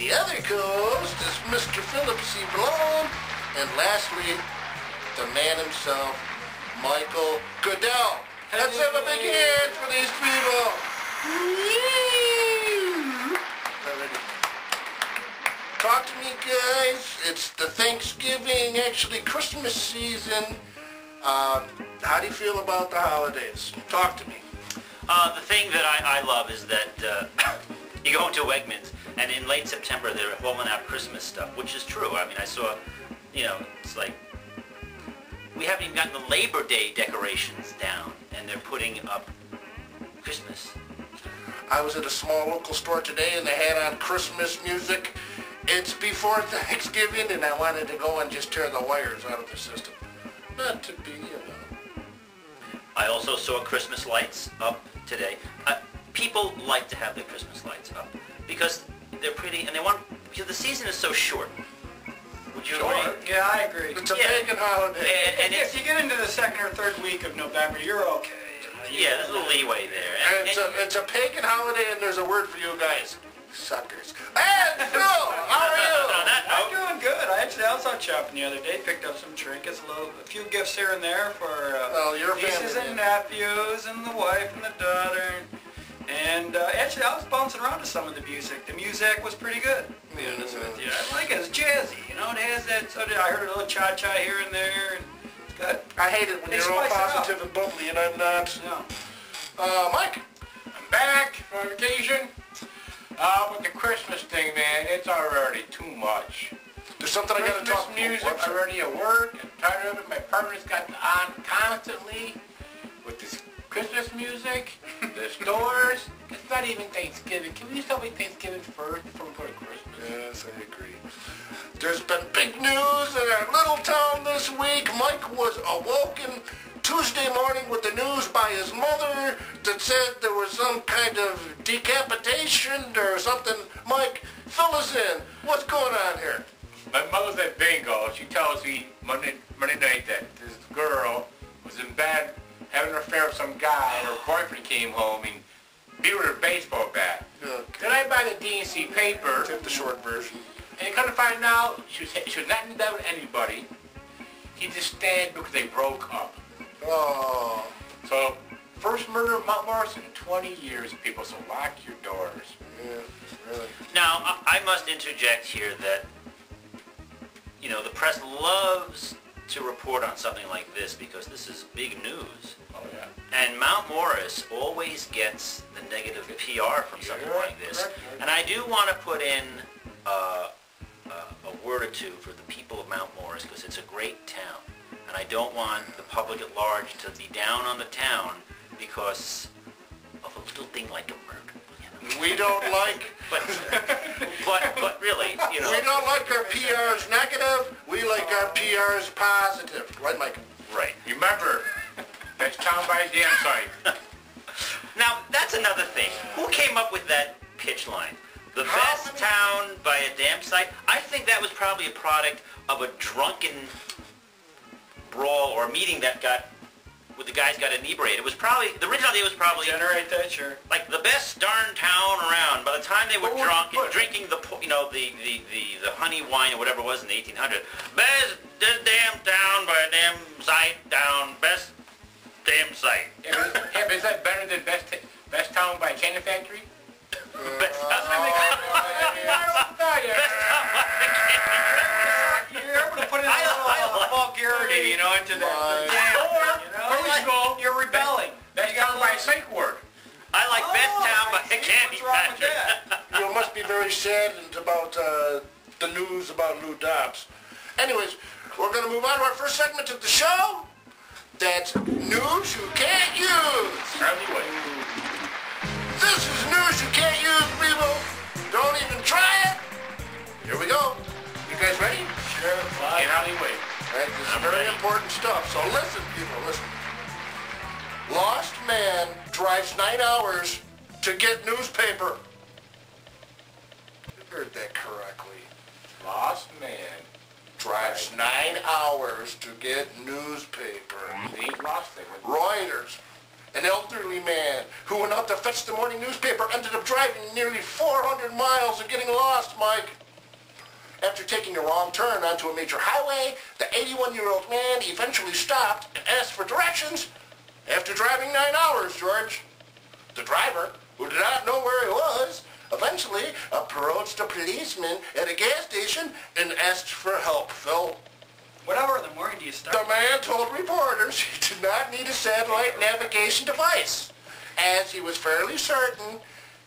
The other co-host is Mr. Philip C. Blum. And lastly, the man himself, Michael Goodell. Let's have a big hand for these people. Talk to me, guys. It's the Thanksgiving, actually Christmas season. How do you feel about the holidays? Talk to me. The thing that I love is that you go into Wegmans, and in late September they're rolling out Christmas stuff, which is true. I mean, I saw, it's like, we haven't even gotten the Labor Day decorations down, and they're putting up Christmas. I was at a small local store today, and they had on Christmas music. It's before Thanksgiving, and I wanted to go and just tear the wires out of the system. Not to be, I also saw Christmas lights up today. People like to have their Christmas lights up because they're pretty, and because the season is so short. Would you agree? Yeah, I agree. It's a pagan holiday. And if you get into the second or third week of November, you're okay. Yeah, there's a little leeway there. And it's a pagan holiday, and there's a word for you guys. Suckers. And Phil, how are you? I'm doing good. I was out shopping the other day, picked up some trinkets, a few gifts here and there for your nieces family, and nephews and the wife and the daughter. And actually, I was bouncing around to some of the music. The music was pretty good, to be honest with you. I like it. It's jazzy, It has that, I heard a little cha-cha here and there, and it's good. I hate it when you're all positive and bubbly, and I'm not. No. Mike? I'm back from vacation. With the Christmas thing, man, it's already too much. There's something I gotta talk Christmas music already at work. I'm tired of it. My partner's got on constantly with this Christmas music. The stores. It's not even Thanksgiving. Can we celebrate Thanksgiving first before we go to Christmas? Yes, I agree. There's been big news in our little town this week. Mike was awoken Tuesday morning with the news by his mother that said there was some kind of decapitation or something. Mike, fill us in. What's going on here? My mother's at bingo. She tells me Monday night that this girl was in bed having an affair with some guy, and her boyfriend came home and beat her with a baseball bat. Okay. Then I buy the DNC paper. Take the short version. And come to find out, she was not in bed with anybody. He just stayed because they broke up. Oh. So, first murder of Mount Morrison in 20 years, people, so lock your doors. Yeah, really. Now, I must interject here that, the press loves to report on something like this because this is big news. Oh, yeah. And Mount Morris always gets the negative PR from something like this. Correct. And I do want to put in a word or two for the people of Mount Morris because it's a great town. And I don't want the public at large to be down on the town because of a little thing like a murder. We don't like... But really, We don't like our PRs negative. We like our PRs positive. Right, Mike? Right. Remember, that's town by a damn site. Now, that's another thing. Who came up with that pitch line? The best town by a damn site? I think that was probably a product of a drunken brawl or a meeting that where the guys got inebriated. It was probably, the original idea was probably, Generate that, sure. like the best darn town around. By the time they were drunk and drinking the honey wine or whatever it was in the 1800s, best damn town by a damn site down, best damn site. Yeah, but is that better than best town by a candy factory? Best town by You're able to put in a little vulgarity, into that. You're rebelling. Best town by a psych ward. I like best town by a candy What's wrong with factory. that? You must be very saddened about the news about Lou Dobbs. Anyways, we're going to move on to our first segment of the show. That's News You Can't Use. Early way. This is news you can't use, people. Don't even try it. Here we go. You guys ready? Sure. In alleyway. All right, this is very important stuff. So listen, people, listen. Lost man drives 9 hours to get newspaper. You heard that correctly. Lost man. Drives 9 hours to get newspaper. He lost it. Reuters. An elderly man who went out to fetch the morning newspaper ended up driving nearly 400 miles and getting lost, Mike. After taking a wrong turn onto a major highway, the 81-year-old man eventually stopped and asked for directions after driving 9 hours, George. The driver, who did not know where he was, eventually approached a policeman at a gas station and asked for help, Phil. What hour in the morning do you start? The man told reporters he did not need a satellite navigation device, as he was fairly certain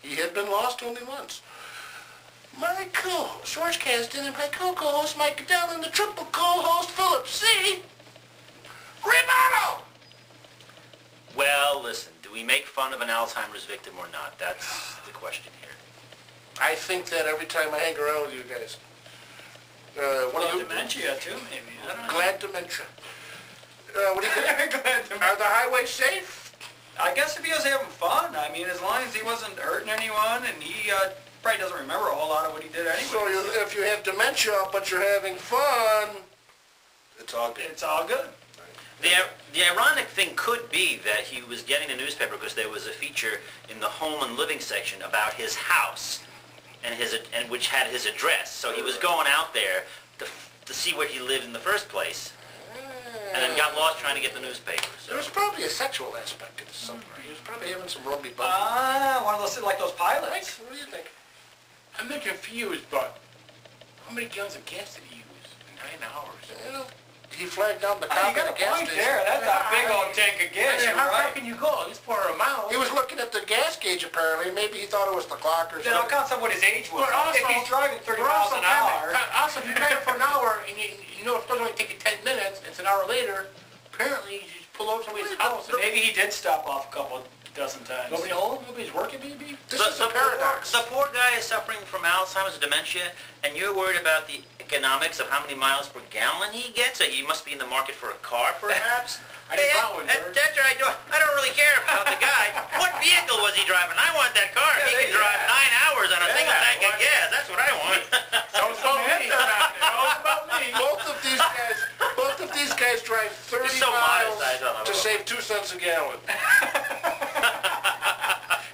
he had been lost only once. My co-host, George Kasdan, and my co-host, Mike Goodell, and the triple co-host, Philip C. Rebuttal! Well, listen, do we make fun of an Alzheimer's victim or not? That's the question here. I think that every time I hang around with you guys. What do you... Dementia, too, maybe. I don't know. Glad dementia. What do you think? Glad dementia. Are the highways safe? I guess if he was having fun, I mean, as long as he wasn't hurting anyone, and he probably doesn't remember a whole lot of what he did anyway. So if you have dementia, but you're having fun, it's all good. It's all good. The ironic thing could be that he was getting a newspaper because there was a feature in the home and living section about his house, and which had his address. So he was going out there to see where he lived in the first place, and then got lost trying to get the newspaper. So. There was probably a sexual aspect to this somewhere. He was probably having some rugby bumpy. One of those, like those Mike, pilots. what do you think? I'm not confused, but how many gallons of gas did he use in 9 hours? You know, he flagged down the You cop got at a a gas point station. there. That's a big old tank of gas, you're How far right. can you go? He's 400 miles. He was looking at the gas gauge, apparently. Maybe he thought it was the clock or Then I'll something. count some what his age was. But also, if he's driving 30 we're miles also an hour. Also, if you drive for an hour and you know it's supposed to only take you 10 minutes, it's an hour later, apparently you just pull over somebody's house and Maybe he did stop off a couple dozen times. nobody home, nobody's working, maybe? This is a paradox. The poor guy is suffering from Alzheimer's or dementia, and you're worried about the economics of how many miles per gallon he gets? So he must be in the market for a car, perhaps? I didn't buy one, George. That's right. I don't really care about the guy. What vehicle was he driving? I want that car. He can drive 9 hours on a single tank of gas. That's what I want. So it's about me. It's about me. Both of these guys drive 30 You're so miles modest, I don't know. to save 2 cents a gallon.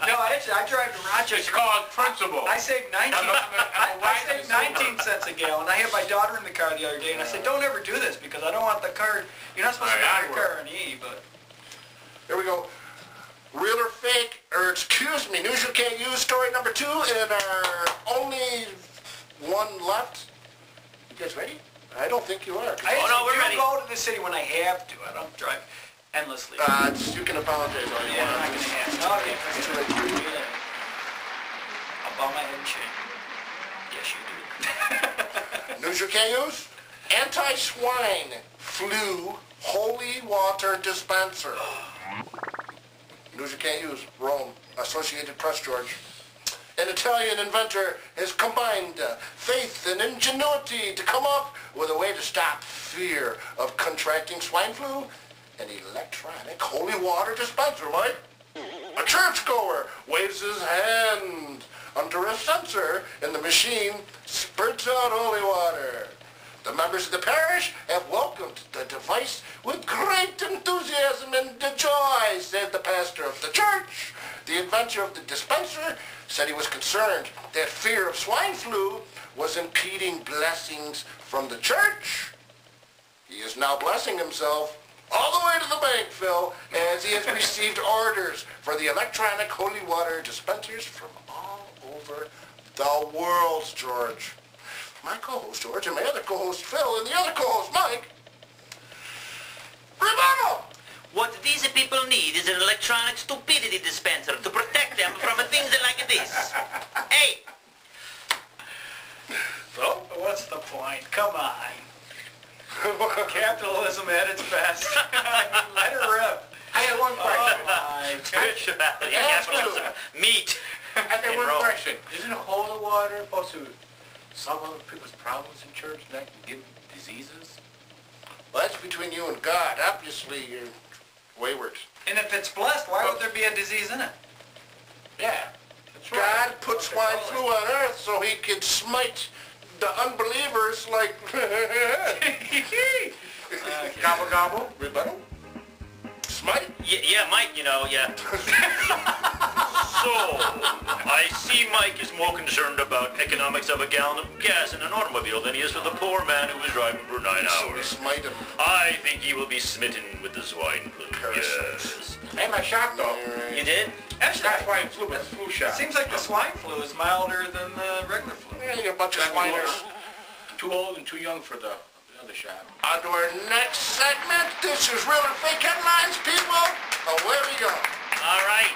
No, actually, I drive to Rochester. It's called principle. I saved 19. I saved 19 cents a gallon. I had my daughter in the car the other day, and I said, "Don't ever do this because I don't want the car. You're not supposed to buy a car on E." But Here we go. Real or fake, or excuse me, news you can't use, story number 2, and our only one left. You guys ready? I don't think you are. I no, we're do ready. go to the city when I have to. I don't drive endlessly. You can apologize all you Yeah, I want. can ask. Okay. I'll bow my head and shake. Yes, you do. News you can't use? Anti-swine flu holy water dispenser. News you can't use. Rome. Associated Press, George. An Italian inventor has combined faith and ingenuity to come up with a way to stop fear of contracting swine flu. An electronic holy water dispenser, Mike. A churchgoer waves his hand under a sensor, and the machine spurts out holy water. The members of the parish have welcomed the device with great enthusiasm and joy, said the pastor of the church. The inventor of the dispenser said he was concerned that fear of swine flu was impeding blessings from the church. He is now blessing himself all the way to the bank, Phil, as he has received orders for the electronic holy water dispensers from all over the world, George. My co-host, George, and my other co-host, Phil, and the other co-host, Mike. Rebuttal! What these people need is an electronic stupidity dispenser to protect them from things like this. Hey! So, what's the point? Come on. Capitalism at its best. Let her rip. I have one question. Spirituality, capitalism, meat. I got and one Rome. question. Isn't holy water supposed to solve other people's problems in church, not give diseases? Well, that's between you and God. Obviously, you're wayward. And if it's blessed, why would there be a disease in it? Yeah, that's right. God put swine flu on earth so he could smite the unbelievers like... Gobble gobble. Rebuttal? Smite? Yeah, Mike, you know, yeah. So, I see Mike is more concerned about economics of a gallon of gas in an automobile than he is for the poor man who was driving for 9 hours. Smite him. I think he will be smitten with the swine flu. Yes. I had my shot though. You did? Actually, Not swine flu, but flu shot. it seems like the swine flu is milder than the regular flu. Yeah, you're a bunch of swiners. Too old and too young for the other shot. On to our next segment. This is Real or Fake Headlines, people. Away we go. All right.